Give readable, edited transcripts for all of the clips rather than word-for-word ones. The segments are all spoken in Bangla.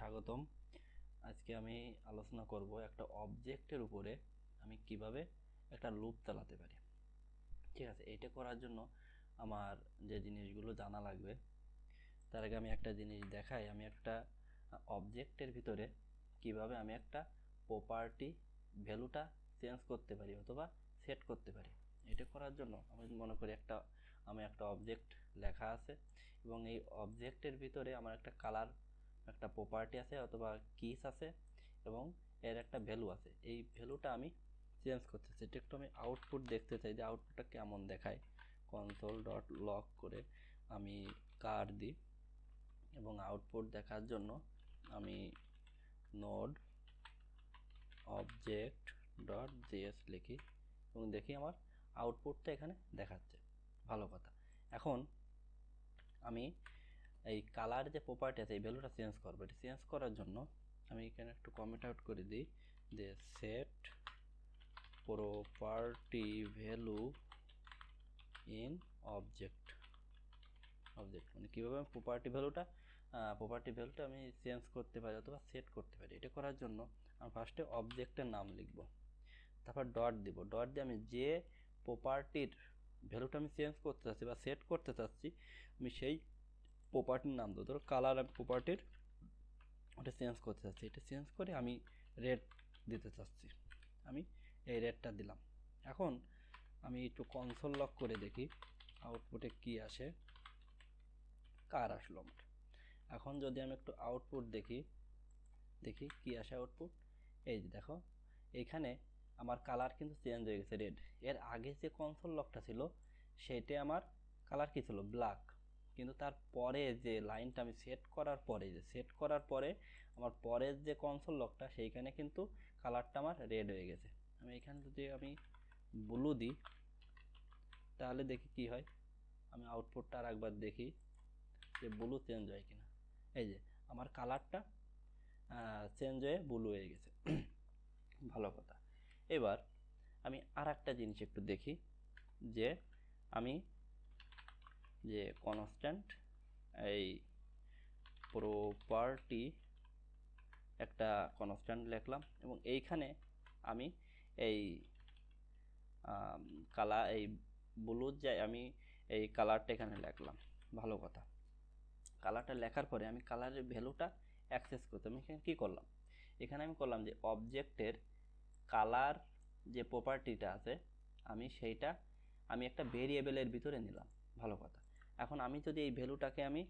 স্বাগতম। আজকে আমি আলোচনা করব একটা অবজেক্টের উপরে আমি কিভাবে একটা লুপ চালাতে পারি। ঠিক আছে, এটা করার জন্য আমার যে জিনিসগুলো জানা লাগবে তার আগে আমি একটা জিনিস দেখাই। আমি একটা অবজেক্টের ভিতরে কিভাবে আমি একটা প্রপার্টি ভ্যালুটা চেঞ্জ করতে পারি অথবা সেট করতে পারি। এটা করার জন্য আমি মনে করি আমি একটা অবজেক্ট লেখা আছে এবং এই অবজেক্টের ভিতরে আমার একটা কালার একটা প্রপার্টি আছে অথবা কিস আছে এবং এর একটা ভ্যালু আছে। এই ভ্যালুটা আমি চেঞ্জ করতে চাই। এটা একটু আমি আউটপুট দেখতে চাই যে আউটপুটটা কেমন দেখায়। কনসোল ডট লগ করে আমি কার দিই এবং আউটপুট দেখার জন্য আমি নোড অবজেক্ট ডট জেএস লিখি এবং দেখি আমার আউটপুটটা এখানে দেখাচ্ছে। ভালো কথা। এখন আমি এই কালার যে প্রপার্টি আছে এই ভ্যালুটা চেঞ্জ করবো। এটা চেঞ্জ করার জন্য আমি এখানে একটু কমেন্ট আউট করে দিই যে set property value in object মানে কীভাবে আমি প্রপার্টি ভ্যালুটা আমি চেঞ্জ করতে পারি অথবা সেট করতে পারি। এটা করার জন্য আমি ফার্স্টে অবজেক্টের নাম লিখব, তারপর ডট দিব। ডট দিয়ে আমি যে প্রপার্টির ভ্যালুটা আমি চেঞ্জ করতে চাচ্ছি বা সেট করতে চাচ্ছি আমি সেই প্রপার্টির নাম দেবো। ধরো কালার প্রপার্টির ওটা চেঞ্জ করতে চাচ্ছি, এটা চেঞ্জ করে আমি রেড দিতে চাচ্ছি, আমি এই রেডটা দিলাম। এখন আমি একটু কনসোল লক করে দেখি আউটপুটে কি আসে। কার আসলো আমার। এখন যদি আমি একটু আউটপুট দেখি কি আসে আউটপুট। এই যে দেখো এইখানে আমার কালার কিন্তু চেঞ্জ হয়ে গেছে রেড। এর আগে যে কনসোল লকটা ছিল সেইটা আমার কালার কি ছিল ব্ল্যাক, কিন্তু তারপরে যে লাইনটা আমি সেট করার পরে আমার পরের যে কনসোল লকটা সেইখানে কিন্তু কালারটা আমার রেড হয়ে গেছে। আমি এখানে যদি আমি ব্লু দিই তাহলে দেখি কি হয়। আমি আউটপুটটা আর একবার দেখি যে ব্লু চেঞ্জ হয় কিনা। এই যে আমার কালারটা চেঞ্জ হয়ে ব্লু হয়ে গেছে। ভালো কথা। এবার আমি আর একটা জিনিস একটু দেখি যে আমি যে কনস্ট্যান্ট এই প্রপার্টি একটা কনস্ট্যান্ট লিখলাম এবং এইখানে আমি এই এই ব্লুর যে আমি এই কালারটা এখানে লিখলাম। ভালো কথা। কালারটা লেখার পরে আমি কালারের ভ্যালুটা অ্যাক্সেস করতে আমি এখানে কী করলাম, এখানে আমি করলাম যে অবজেক্টের কালার যে প্রপার্টিটা আছে আমি একটা ভেরিয়েবলের ভিতরে নিলাম। ভালো কথা। এখন আমি যদি এই ভ্যালুটাকে আমি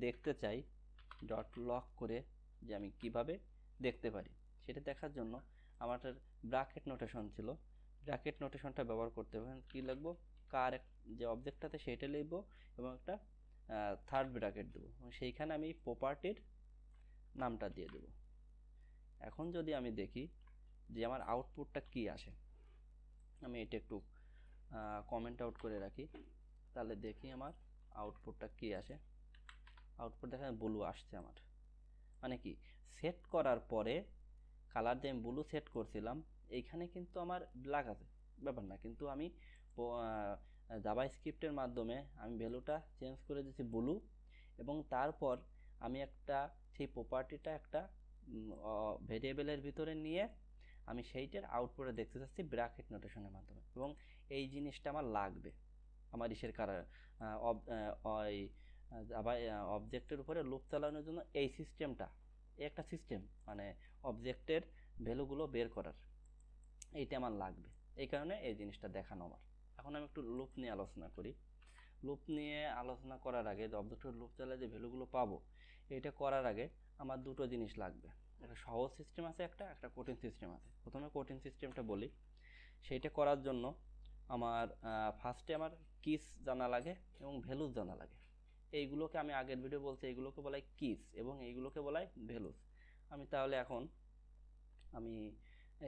দেখতে চাই ডট লক করে যে আমি কিভাবে দেখতে পারি সেটা দেখার জন্য আমার ব্র্যাকেট নোটেশন ছিল। ব্র্যাকেট নোটেশনটা ব্যবহার করতে হবে। কী লিখবো, কার যে অবজেক্টটাতে সেইটা লিখবো এবং একটা থার্ড ব্র্যাকেট দেবো এবং সেইখানে আমি প্রপার্টির নামটা দিয়ে দেবো। এখন যদি আমি দেখি যে আমার আউটপুটটা কি আসে, আমি এটা একটু কমেন্ট আউট করে রাখি তাহলে দেখি আমার আউটপুটটা কি আসে। আউটপুট দেখা ব্লু আসছে আমার। মানে কি সেট করার পরে কালার যে আমি ব্লু সেট করছিলাম এইখানে কিন্তু আমার ব্ল্যাক আছে, ব্যাপার না, কিন্তু আমি জাভাস্ক্রিপ্টের মাধ্যমে আমি ভ্যালুটা চেঞ্জ করে দিয়েছি ব্লু এবং তারপর আমি সেই প্রপার্টিটা একটা ভেরিয়েবলের ভিতরে নিয়ে আমি সেইটার আউটপুটে দেখতে চাচ্ছি ব্র্যাকেট নোটেশনের মাধ্যমে এবং এই জিনিসটা আমার লাগবে আমার অবজেক্টের উপরে লুপ চালানোর জন্য এই সিস্টেমটা একটা সিস্টেম মানে অবজেক্টের ভ্যালুগুলো বের করার এইটা আমার লাগবে। এই কারণে এই জিনিসটা দেখানো আমার। এখন আমি একটু লুপ নিয়ে আলোচনা করি। লুপ নিয়ে আলোচনা করার আগে যে অবজেক্টের লুপ চালালে যে ভ্যালুগুলো পাবো এটা করার আগে আমার দুটো জিনিস লাগবে। একটা সহজ সিস্টেম আছে, একটা কঠিন সিস্টেম আছে। প্রথমে কঠিন সিস্টেমটা বলি। সেইটা করার জন্য আমার ফার্স্টে আমার কিস জানা লাগে এবং ভ্যালুস জানা লাগে। এইগুলোকে আমি আগের ভিডিও বলছি এইগুলোকে বলা হয় কিস এবং এইগুলোকে বলা হয় ভ্যালুস। আমি তাহলে এখন আমি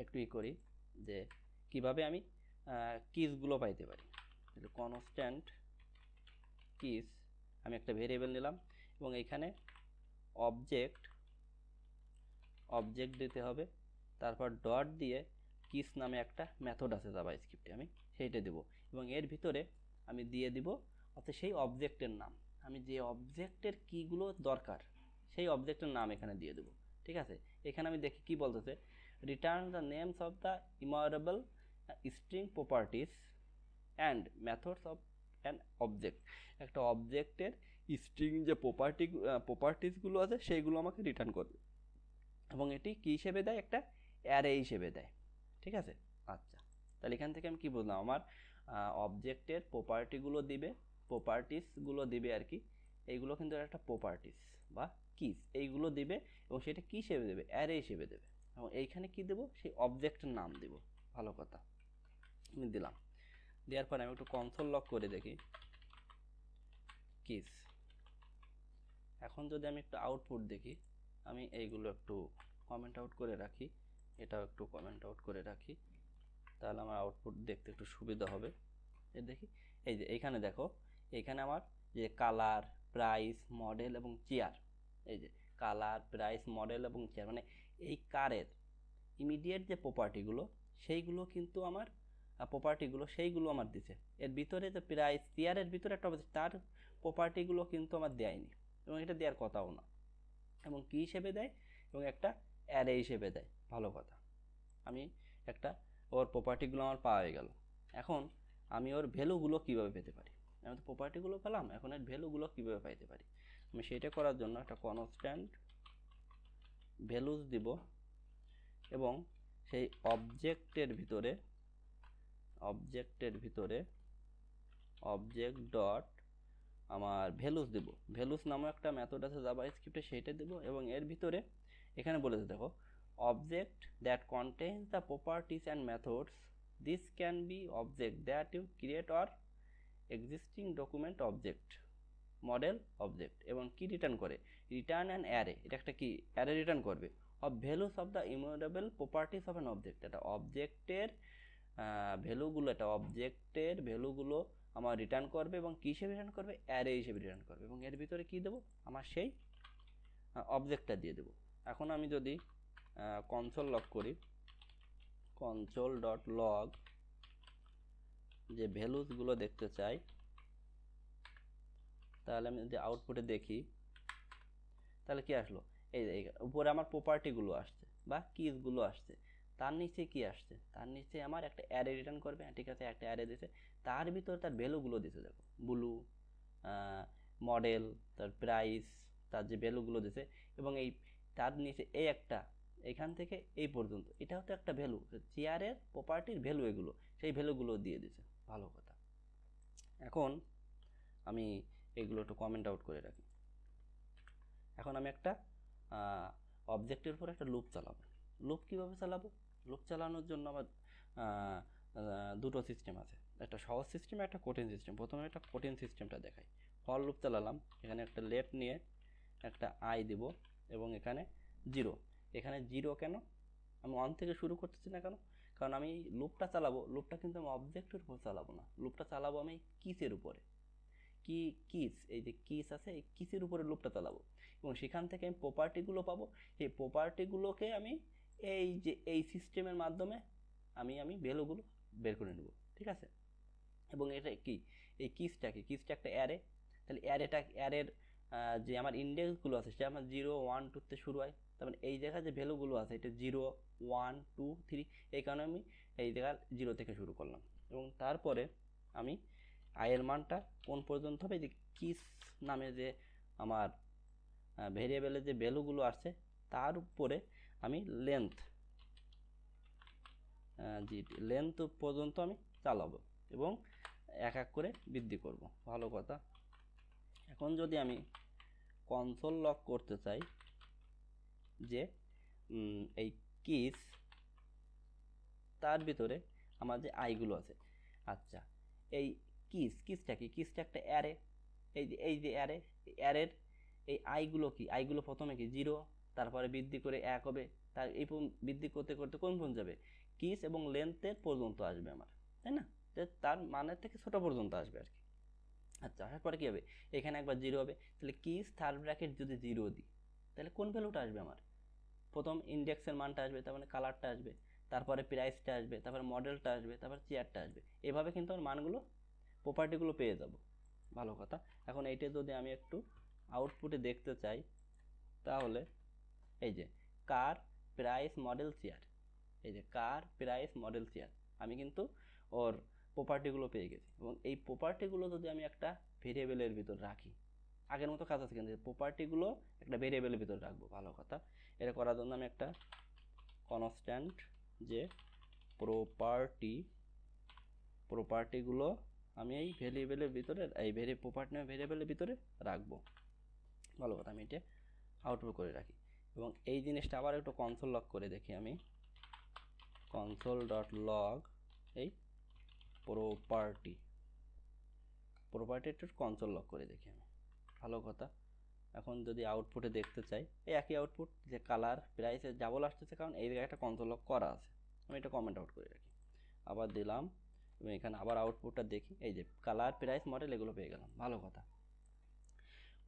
একটু করি যে কিভাবে আমি কিসগুলো পাইতে পারি। কনস্ট্যান্ট কিস আমি একটা ভেরিয়েবল নিলাম এবং এইখানে অবজেক্ট দিতে হবে, তারপর ডট দিয়ে কিস নামে একটা মেথড আছে জাভাস্ক্রিপ্টে আমি সেইটা দেব এবং এর ভিতরে আমি দিয়ে দিব অর্থাৎ সেই অবজেক্টের নাম। আমি যে অবজেক্টের কিগুলো দরকার সেই অবজেক্টের নাম এখানে দিয়ে দেবো। ঠিক আছে, এখানে আমি দেখি কি বলতেছে, return the names of the immutable string properties and methods of an object. একটা অবজেক্টের স্ট্রিং যে প্রপার্টিসগুলো আছে সেইগুলো আমাকে রিটার্ন করবে, এবং এটি কী হিসেবে দেয়, একটা অ্যারে হিসেবে দেয়। ঠিক আছে, আচ্ছা, তাহলে এখান থেকে আমি কি বুঝলাম, আমার অবজেক্টের প্রপার্টিসগুলো দিবে আর কি, এইগুলো কিন্তু একটা প্রপার্টিস বা কিস, এইগুলো দিবে এবং সেটা কী হিসেবে দেবে, অ্যারে হিসেবে দেবে, এবং এইখানে কি দেবো, সেই অবজেক্টের নাম দেব। ভালো কথা, আমি দিলাম। দেওয়ার পরে আমি একটু কনসোল লক করে দেখি কিস। এখন যদি আমি একটু আউটপুট দেখি, আমি এইগুলো একটু কমেন্ট আউট করে রাখি, এটাও একটু কমেন্ট আউট করে রাখি, তাহলে আমার আউটপুট দেখতে একটু সুবিধা হবে। এর দেখি, এই যে এইখানে দেখো, এইখানে আমার যে কালার, প্রাইস, মডেল এবং চেয়ার, এই যে কালার, প্রাইস, মডেল এবং চেয়ার, মানে এই কারের ইমিডিয়েট যে প্রপার্টিগুলো সেইগুলো কিন্তু আমার সেইগুলো আমার দিছে। এর ভিতরে যে প্রাইস, চেয়ারের ভিতরে একটা তার প্রপার্টিগুলো কিন্তু আমার দেয়নি, এবং এটা দেওয়ার কথাও না, এবং কী হিসেবে দেয়, এবং একটা অ্যারে হিসেবে দেয়। ভালো কথা, আমি একটা ওর প্রপার্টিগুলো আমার পাওয়া হয়ে গেল। এখন আমি ওর ভ্যালুগুলো কীভাবে পেতে পারি, আমি তো প্রপার্টিগুলো পেলাম, এখন এর ভ্যালুগুলো কীভাবে পাইতে পারি, আমি সেটা করার জন্য একটা কনস্ট্যান্ট ভ্যালুস দিব, এবং সেই অবজেক্টের ভিতরে অবজেক্ট ডট আমার ভ্যালুস দেব। ভ্যালুস নামক একটা মেথড আছে জাভাস্ক্রিপ্টে, সেইটা দেব, এবং এর ভিতরে এখানে বলেছে দেখো, object that contains the properties and methods, this can be object that you create or existing document object, model object, এবং কি রিটার্ন করে, রিটার্ন অ্যান অ্যারে, এটা একটা কি অ্যারে রিটার্ন করবে, of values of the immutable properties of an object. এটা অবজেক্টের ভ্যালুগুলো আমার রিটার্ন করবে, এবং কী হিসেবে রিটার্ন করবে, অ্যারে হিসেবে রিটার্ন করবে, এবং এর ভিতরে কি দেবো, আমার সেই অবজেক্টটা দিয়ে দেবো। এখন আমি যদি কনসোল লগ করি, কনসোল ডট লগ যে ভ্যালুসগুলো দেখতে চাই, তাহলে আমি যদি আউটপুটে দেখি, তাহলে কি আসলো, এই উপরে আমার প্রপার্টিগুলো আসছে বা কিসগুলো আসছে, তার নিচে কি আসছে, তার নিচে আমার একটা অ্যারে রিটার্ন করবে। ঠিক আছে, একটা অ্যারে দিয়েছে, তার ভিতরে তার ভ্যালুগুলো দিয়েছে, দেখো ব্লু, মডেল, তার প্রাইস, তার যে ভ্যালুগুলো দিয়েছে, এবং এই তার নিচে এই একটা, এখান থেকে এই পর্যন্ত, এটাও তো একটা ভ্যালু, চেয়ারের প্রপার্টির ভ্যালু, এগুলো সেই ভ্যালুগুলো দিয়ে দিয়েছে। ভালো কথা, এখন আমি এগুলো একটু কমেন্ট আউট করে রাখি। এখন আমি একটা অবজেক্টের উপর একটা লুপ চালাবো। লুপ কীভাবে চালাবো, লুপ চালানোর জন্য আমার দুটো সিস্টেম আছে, একটা সহজ সিস্টেম, একটা কঠিন সিস্টেম। প্রথমে একটা কঠিন সিস্টেমটা দেখাই। ফর লুপ চালালাম, এখানে একটা লেট নিয়ে একটা আই দিব, এবং এখানে 0। এখানে 0 কেন, আমি 1 থেকে শুরু করতেছি না কেন, কারণ আমি লুপটা চালাবো, লুপটা কিন্তু আমি অবজেক্টের উপর চালাবো না, লুপটা চালাবো আমি কিসের উপরে, কিস, এই যে কিস আছে, এই কিসের উপরে লুপটা চালাবো, এবং সেখান থেকে আমি প্রপার্টিগুলো পাবো। এই প্রপার্টিগুলোকে আমি এই যে এই সিস্টেমের মাধ্যমে আমি ভ্যালুগুলো বের করে নেব। ঠিক আছে, এবং এটা কি, এই কিসটা একটা অ্যারে, তাহলে অ্যারের যে আমার ইন্ডেক্সগুলো আছে সেটা আমার 0, 1, 2 তে শুরু হয়, তারপরে এই জায়গায় যে ভ্যালুগুলো আছে এটা 0, 1, 2, 3, এই কারণে আমি এই জায়গার 0 থেকে শুরু করলাম, এবং তারপরে আমি আয়ের মানটা কোন পর্যন্ত হবে, যে কিস নামে যে আমার ভেরিয়েবলের যে ভ্যালুগুলো আসছে তার উপরে আমি লেন্থ পর্যন্ত আমি চালাবো, এবং এক এক করে বৃদ্ধি করব। ভালো কথা, এখন যদি আমি কনসোল লক করতে চাই, যে এই কিস তার ভিতরে আমার যে আইগুলো আছে, আচ্ছা এই কিসটা একটা অ্যারে, এই যে অ্যারের এই আইগুলো প্রথমে কি 0, তারপরে বৃদ্ধি করে 1 হবে, তার এই বৃদ্ধি করতে করতে কোন পর্যন্ত যাবে, কিস এবং লেন্থের পর্যন্ত আসবে আমার, তাই না, তার মানের থেকে ছোট পর্যন্ত আসবে আর কি। আচ্ছা, আসার পরে কি হবে, এখানে একবার 0 হবে, তাহলে কিস থার্ড ব্র্যাকেট যদি 0 দিই, তাহলে কোন ভ্যালুটা আসবে আমার, প্রথম ইন্ডেক্সের মানটা আসবে, তার মানে কালারটা আসবে, তারপরে প্রাইসটা আসবে, তারপরে মডেলটা আসবে, তারপর চেয়ারটা আসবে, এভাবে কিন্তু আমার মানগুলো, প্রপার্টিগুলো পেয়ে যাব। ভালো কথা, এখন এইটা যদি আমি একটু আউটপুটে দেখতে চাই, তাহলে এই যে কার প্রাইস মডেল চেয়ার, এই যে কার প্রাইস মডেল চেয়ার, আমি কিন্তু ওর প্রপার্টিগুলো পেয়ে গেছি। এবং এই প্রপার্টিগুলো যদি আমি একটা ভেরিয়েবলের ভিতর রাখি, আগের মতো কাজ আছে কিন্তু প্রপার্টিগুলো একটা ভেরিয়েবলের ভিতর রাখবো, ভালো কথা। এটা করার জন্য আমি একটা কনস্ট্যান্ট যে প্রপার্টিগুলো আমি এই ভেরিয়েবলের ভিতরে, এই প্রপার্টি ভেরিয়েবলের ভিতরে রাখবো, ভালো কথা। আমি এটা আউটপুট করে রাখি এবং এই জিনিসটা আবার একটু কনসোল লগ করে দেখি আমি, console.log এই প্রপার্টি একটু কনসোল লগ করে দেখি আমি, ভালো কথা। এখন যদি আউটপুটে দেখতে চাই এই একই আউটপুট, যে কালার প্রাইসে ডাবল আসতেছে কারণ এই জায়গায় একটা কনসোল লগ করা আছে। আমি এটা কমেন্ট আউট করে রাখি, আবার দিলাম এবং এখানে আবার আউটপুটটা দেখি, এই যে কালার প্রাইস মডেল এগুলো পেয়ে গেলাম, ভালো কথা।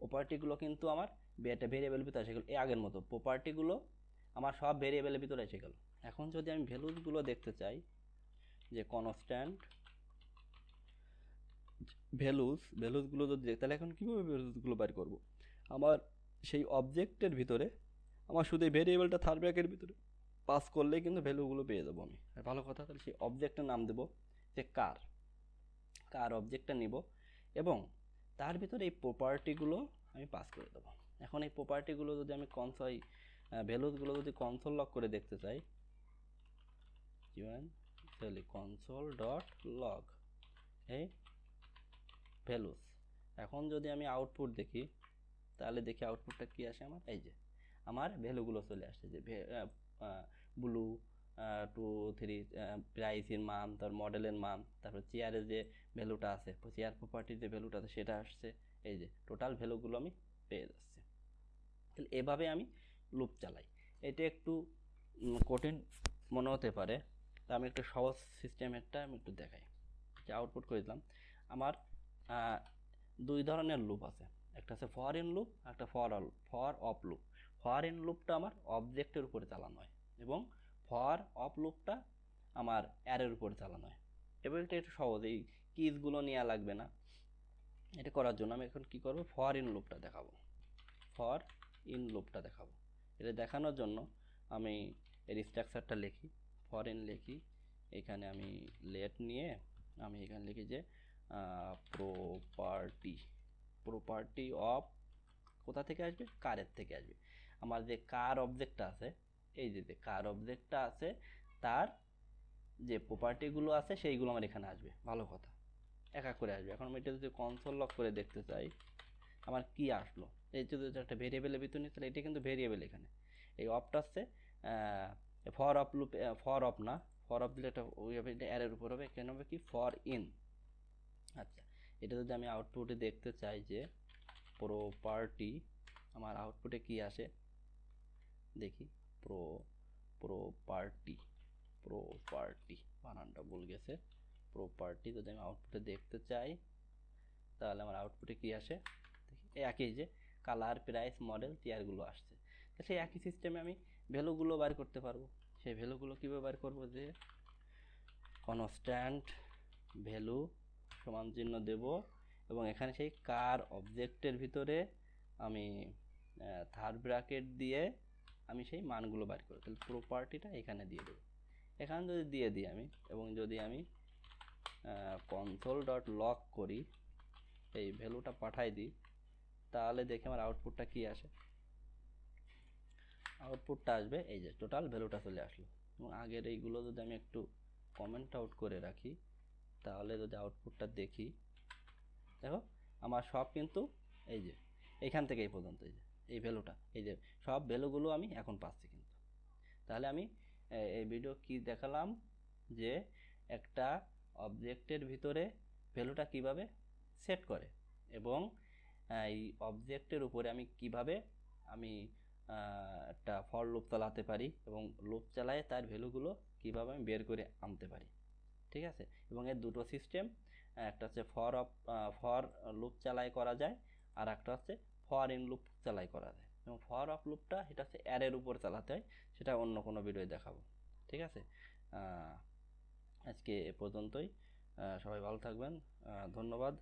প্রপার্টিগুলো কিন্তু আমার একটা ভেরিয়েবলের ভিতরে এসে গেল, এই আগের মতো প্রপার্টিগুলো আমার সব ভেরিয়েবলের ভিতরে এসে গেল। এখন যদি আমি ভ্যালুসগুলো দেখতে চাই, যে কনস্ট্যান্ট ভ্যালুসগুলো যদি দেখি, তাহলে এখন কীভাবে ভ্যালুসগুলো বের করব? আমার সেই অবজেক্টের ভিতরে আমার শুধু এই ভেরিয়েবলটা থার্ড ব্র্যাকের ভিতরে পাস করলেই কিন্তু ভ্যালুগুলো পেয়ে যাবো আমি। আর ভালো কথা, তাহলে সেই অবজেক্টের নাম দেবো যে কার অবজেক্টটা নিব এবং তার ভিতরে এই প্রপার্টিগুলো আমি পাস করে দেবো। এখন এই প্রপার্টিগুলো যদি আমি ভ্যালুসগুলো যদি কনসোল লগ করে দেখতে চাই, console.log এই ভ্যালুস, এখন যদি আমি আউটপুট দেখি, তাহলে দেখি আউটপুটটা কি আসে আমার, এই যে আমার ভ্যালুগুলো চলে আসছে, যে ব্লু 2 3 প্রাইসের মান, তার মডেলের মান, তারপর চেয়ারের যে ভ্যালুটা আছে, চেয়ার প্রপার্টির যে ভ্যালুটা আছে সেটা আসছে, এই যে টোটাল ভ্যালুগুলো আমি পেয়ে যাচ্ছি। তাহলে এভাবে আমি লুপ চালাই। এটা একটু কঠিন মনে হতে পারে, তা আমি একটু সহজ সিস্টেমেরটা আমি একটু দেখাই। যে আউটপুট করে দিলাম, আমার দুই ধরনের লুপ আছে, একটা আছে ফর ইন লুপ, একটা for of loop. For in লুপটা আমার অবজেক্টের উপরে চালানো হয় এবং ফর অফ লুপটা আমার অ্যারের উপরে চালানো হয়। এবং এটা একটু সহজ, এই কিজগুলো নেওয়া লাগবে না। এটা করার জন্য আমি এখন কি করব, ফর ইন লুপটা দেখাবো। এটা দেখানোর জন্য আমি এর স্ট্রাকচারটা লিখি, ফর ইন লিখি, এখানে আমি লেট নিয়ে আমি এখানে লিখি যে প্রপার্টি অফ, কোথা থেকে আসবে, কারের থেকে আসবে। আমার যে কার অবজেক্টটা আছে, এই যে কার অবজেক্টটা আছে তার যে প্রপার্টিগুলো আছে সেইগুলো আমার এখানে আসবে, ভালো কথা, এক এক করে আসবে। এখন আমি এটা যদি কনসোল লগ করে দেখতে চাই আমার কি আসলো, এই যদি একটা ভেরিয়েবলের ভিতরে নিতে, এটা কিন্তু ভেরিয়েবল, এখানে এই অফটা আসছে for of loop, for of না, ফর অফ দিলে এটা ওই হবে, এটা অ্যারের উপর হবে, কেন হবে কি ফর ইন। আচ্ছা, এটা যদি আমি আউটপুটে দেখতে চাই যে প্রপার্টি, আমার আউটপুটে কি আসে দেখি, প্রপার্টি বানানটা ভুল গেছে, প্রপার্টি যদি আমি আউটপুটে দেখতে চাই তাহলে আমার আউটপুটে কি আসে দেখি, একই যে কালার প্রাইস মডেল চেয়ারগুলো আসছে। তো সেই একই সিস্টেমে আমি ভ্যালুগুলো বার করতে পারবো। সেই ভ্যালুগুলো কীভাবে বার করবো, যে কনস্ট্যান্ট ভ্যালু সমান চিহ্ন দেব এবং এখানে সেই কার অবজেক্টের ভিতরে আমি থার্ড ব্র্যাকেট দিয়ে আমি সেই মানগুলো বার করব। তাহলে প্রপার্টিটা এখানে দিয়ে দেবো, এখানে যদি দিয়ে দিই আমি, এবং যদি আমি console.log করি, এই ভ্যালুটা পাঠাই দিই, তাহলে দেখি আমার আউটপুটটা কি আসে। আউটপুটটা আসবে এই যে টোটাল ভ্যালুটা চলে আসলো। এবং আগের এইগুলো যদি আমি একটু কমেন্ট আউট করে রাখি, তাহলে যদি আউটপুটটা দেখি, দেখো আমার সব কিন্তু এই যে এইখান থেকে এই পর্যন্ত, এই যে এই ভ্যালুটা, এই যে সব ভ্যালুগুলো আমি এখন পাচ্ছি কিন্তু। তাহলে আমি এই ভিডিও কি দেখালাম, যে একটা অবজেক্টের ভিতরে ভ্যালুটা কিভাবে সেট করে এবং এই অবজেক্টের উপরে আমি কিভাবে আমি একটা ফর লুপ চালাতে পারি এবং লুপ চালায় তার ভ্যালুগুলো কিভাবে আমি বের করে আনতে পারি, ঠিক আছে। এবং এর দুটো সিস্টেম, একটা হচ্ছে ফর লুপ চালাই করা যায়, আর একটা হচ্ছে ফর ইন লুপ চালাই করা যায়। এবং ফর অফ লুপটা এটা হচ্ছে অ্যারের উপর চালাতে হয়, সেটা অন্য কোনো ভিডিওয় দেখাবো, ঠিক আছে। আজকে এ পর্যন্তই, সবাই ভালো থাকবেন, ধন্যবাদ।